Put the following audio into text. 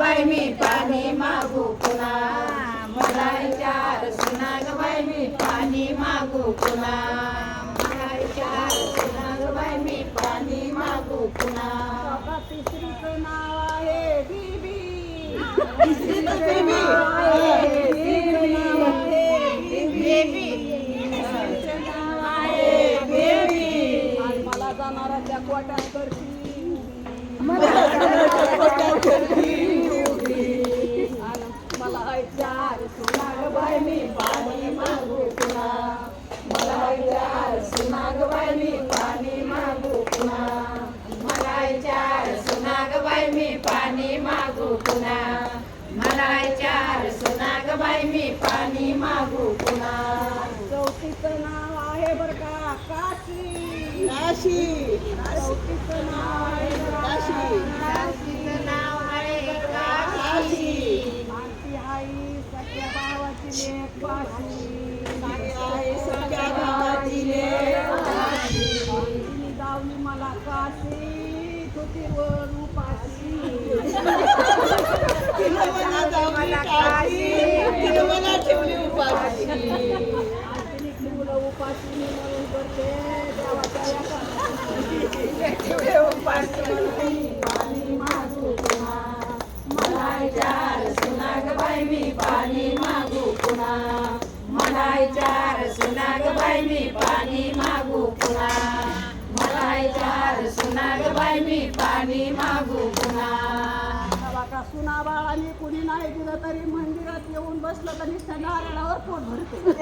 बाई मी पाणी मागू पुन्हा मला चार सुना ग बाई मी पाणी मागू पुन्हा मला चार सुना ग बाई मी पाणी मागू पुन्हा तिसरीचं नाव आहे बीबी मला जाणाऱ्या कोट्यात करती मला चार सुना ग बाई मी पाणी मागू पुन्हा मला चार सुना ग बाई मी पाणी मागू पुन्हा मला चार सुना ग बाई मी पाणी मागू पुन्हा मला चार सुना ग बाई मी पाणी मागू पुन्हा चौथीचं नाव आहे बर का काशी चौथीचं नाव आहे काशीचं नाव आहे काशी आरती आई सख्या भावाची लेक बाशी आहे सख्या भावाची लेक तिने दावली मला काशी तुतीवर उपाशी मला काशी तिनं मला ठेवली उपाशी तिने ठेवलं उपाशी मी म्हणून करते देवाच्या पाणी मागू पुन्हा मला चार सुना ग बाई मी पाणी मागू पुन्हा मला चार सुना ग बाई मी पाणी मागू पुन्हा मला चार सुना ग बाई मी पाणी मागू पुन्हा का सुना बाळाने कुणी नाही दिलं तरी मंदिरात येऊन बसलं तरी नारळावर पोट भरते